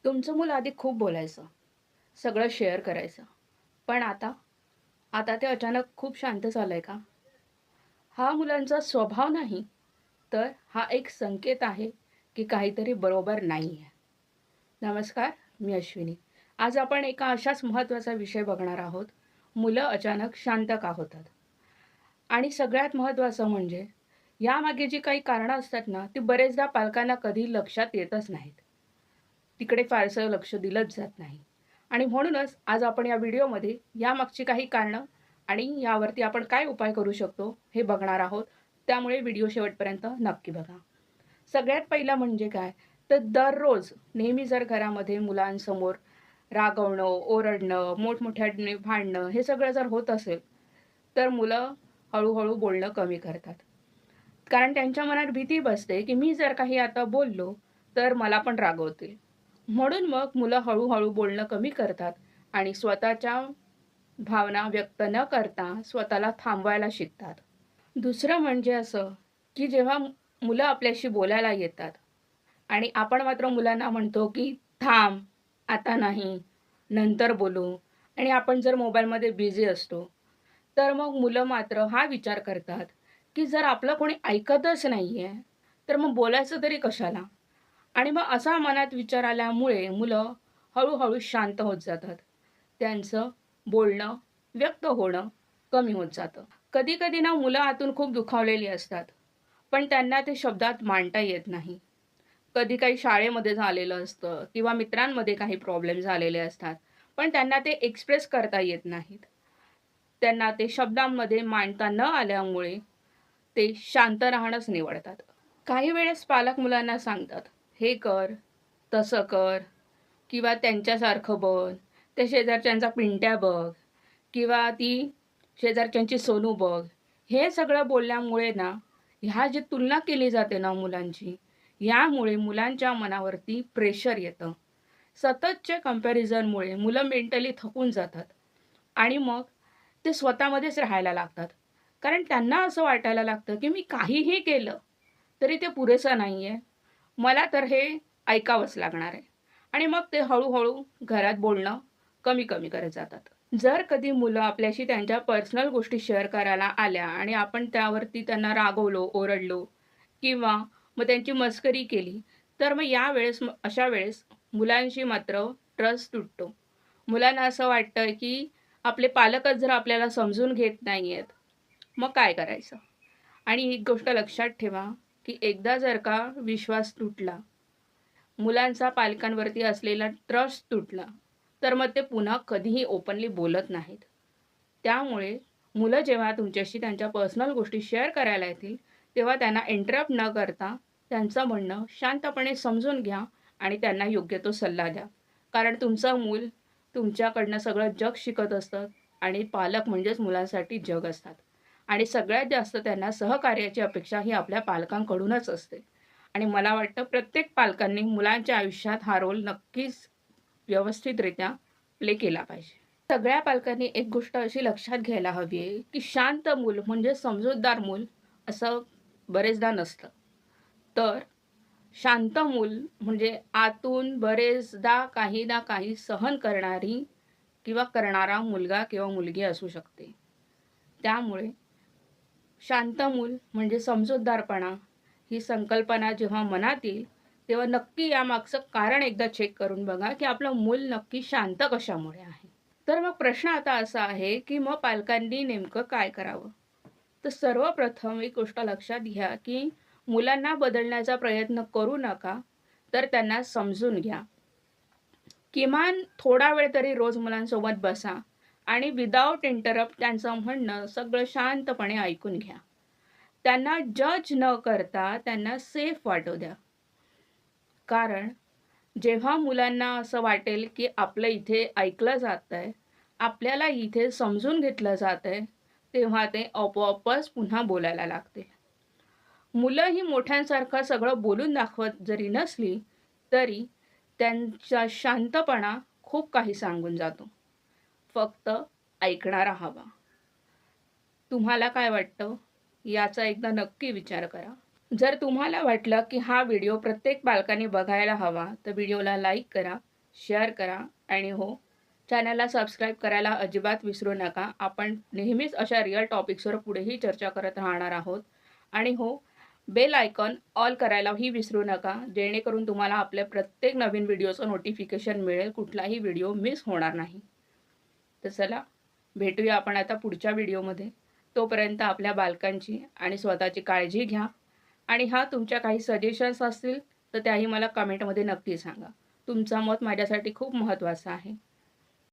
तुमचं मूल आधी खूप बोलायचं, सगळं शेअर करायचं. पण आता? आता ते अचानक खूप शांत झालंय का? हा मुलांचा स्वभाव नाही, तर हा एक संकेत आहे, की काहीतरी बरोबर नाहीये. नमस्कार, मी अश्विनी. आज आपण एका अशाच महत्त्वाचा विषय बघणार आहोत. मुलं अचानक शांत का होतात? आणि सगळ्यात महत्त्वाचं म्हणजे यामागे जी काही कारणं असतात ना, ती बरेचदा पालकांना कधी लक्षात येतच नाहीत. तिकडे फारसं लक्ष दिलंच जात नाही. आणि म्हणूनच आज आपण या व्हिडिओमध्ये यामागची काही कारणं आणि यावरती आपण काय उपाय करू शकतो हे बघणार आहोत. त्यामुळे व्हिडिओ शेवटपर्यंत नक्की बघा. सगळ्यात पहिलं म्हणजे काय, तर दररोज नेहमी जर घरामध्ये मुलांसमोर रागवणं, ओरडणं, मोठमोठ्याने भांडणं हे सगळं जर होत असेल, तर मुलं हळू बोलणं कमी करतात. कारण त्यांच्या मनात भीती बसते, की मी जर काही आता बोललो, तर मला पण रागवतील. म्हणून मग मुलं हळू बोलणं कमी करतात आणि स्वतःच्या भावना व्यक्त न करता स्वतःला थांबवायला शिकतात. दुसरं म्हणजे असं, की जेव्हा मुलं आपल्याशी बोलायला येतात आणि आपण मात्र मुलांना म्हणतो, की "थांब, आता नाही, नंतर बोलू" आणि आपण जर मोबाईलमध्ये बिझी असतो, तर मग मुलं मात्र हा विचार करतात, की जर आपलं कोणी ऐकतच नाहीये, तर मग बोलायचं तरी कशाला? आणि मग असा मनात विचार आल्यामुळे मुलं हळू शांत होत जातात. त्यांचं बोलणं, व्यक्त होणं कमी होत जातं. कधी-कधी ना मुलं आतून खूप दुखावलेली असतात, पण त्यांना ते शब्दात मांडता येत नाही. कधी काही शाळेमध्ये झालेलं असतं किंवा मित्रांमध्ये काही प्रॉब्लेम झालेले असतात, पण त्यांना ते एक्सप्रेस करता येत नाहीत. त्यांना ते शब्दांमध्ये मांडता न आल्यामुळे ते शांत राहणंच निवडतात. काही वेळेस पालक मुलांना सांगतात, "हे कर, तसं कर" किंवा "त्यांच्यासारखं बन, त्या शेजारच्यांचा पिंट्या बघ" किंवा "ती शेजारच्यांची सोनू बघ." हे सगळं बोलल्यामुळे ना, ह्या जी तुलना केली जाते ना मुलांची, यामुळे मुलांच्या मनावरती प्रेशर येतं. सततच्या कंपॅरिझनमुळे मुलं मेंटली थकून जातात आणि मग ते स्वतःमध्येच राहायला लागतात. कारण त्यांना असं वाटायला लागतं, की मी काहीही केलं, तरी ते पुरेसं नाहीये. मला तर हे ऐकावंच लागणार आहे. आणि मग ते हळू घरात बोलणं कमी करत जातात. जर कधी मुलं आपल्याशी त्यांच्या पर्सनल गोष्टी शेअर करायला आल्या आणि आपण त्यावरती त्यांना रागवलो, ओरडलो किंवा मग त्यांची मस्करी केली, तर मग अशा वेळेस मुलांशी मात्र ट्रस्ट तुटतो. मुलांना असं वाटतं, की आपले पालकच जर आपल्याला समजून घेत नाहीयेत, मग काय करायचं? आणि एक गोष्ट लक्षात ठेवा, की एकदा जर का विश्वास तुटला, मुलांचा पालकांवरती असलेला ट्रस्ट तुटला, तर मग ते पुन्हा कधीही ओपनली बोलत नाहीत. त्यामुळे मुलं जेव्हा तुमच्याशी त्यांच्या पर्सनल गोष्टी शेअर करायला येतील, तेव्हा त्यांना इंटरप्ट न करता त्यांचं म्हणणं शांतपणे समजून घ्या आणि त्यांना योग्य तो सल्ला द्या. कारण तुमचं मूल तुमच्याकडनं सगळं जग शिकत असतं आणि पालक म्हणजेच मुलांसाठी जग असतात. आणि सगळ्यात जास्त त्यांना सहकार्याची अपेक्षा ही आपल्या पालकांकडूनच असते. आणि मला वाटतं प्रत्येक पालकांनी मुलांच्या आयुष्यात हा रोल नक्कीच व्यवस्थितरित्या प्ले केला पाहिजे. सगळ्या पालकांनी एक गोष्ट अशी लक्षात घ्यायला हवी आहे, की शांत मूल म्हणजे समजूतदार मूल असं बरेचदा नसतं. तर शांत मूल म्हणजे आतून बरेचदा काही ना काही सहन करणारी किंवा करणारा मुलगा किंवा मुलगी असू शकते. त्यामुळे शांत मूल म्हणजे समजूतदारपणा ही संकल्पना जेव्हा मनात येईल, तेव्हा नक्की यामागचं कारण एकदा चेक करून बघा, की आपलं मूल नक्की शांत कशामुळे आहे. तर मग प्रश्न आता असा आहे, की मग पालकांनी नेमकं काय करावं? तर सर्वप्रथम एक गोष्ट लक्षात घ्या, की मुलांना बदलण्याचा प्रयत्न करू नका, तर त्यांना समजून घ्या. किमान थोडा वेळ तरी रोज मुलांसोबत बसा आणि विदाऊट इंटरप्ट त्यांचं म्हणणं सगळं शांतपणे ऐकून घ्या. त्यांना जज न करता त्यांना सेफ वाटू द्या. कारण जेव्हा मुलांना असं वाटेल, की आपलं इथे ऐकलं जातंय, आपल्याला इथे समजून घेतलं जातंय, तेव्हा ते आपोआपच पुन्हा बोलायला लागतील. मुलं ही मोठ्यांसारखं सगळं बोलून दाखवत जरी नसली, तरी त्यांचा शांतपणा खूप काही सांगून जातो. फक्त ऐकणारा हवा. तुम्हाला काय वाटतं? याचा एकदा नक्की विचार करा. जर तुम्हाला वाटलं, की हा व्हिडिओ प्रत्येक पालकाने बघायला हवा, तर व्हिडिओला लाईक करा शेअर करा आणि हो, चॅनलला सबस्क्राईब करायला अजिबात विसरू नका. आपण नेहमीच अशा रिअल टॉपिक्सवर पुढेही चर्चा करत राहणार आहोत. आणि हो, बेल आयकॉन ऑल करायलाही विसरू नका, जेणेकरून तुम्हाला आपल्या प्रत्येक नवीन व्हिडिओचं नोटिफिकेशन मिळेल. कुठलाही व्हिडिओ मिस होणार नाही. तर चला, भेटूया आपण आता पुढच्या व्हिडिओमध्ये. तोपर्यंत आपल्या बालकांची आणि स्वतःची काळजी घ्या. आणि हां, तुमच्या काही सजेशन्स असतील तर त्याही मला कमेंटमध्ये नक्की सांगा. तुमचं मत माझ्यासाठी खूप महत्त्वाचं आहे.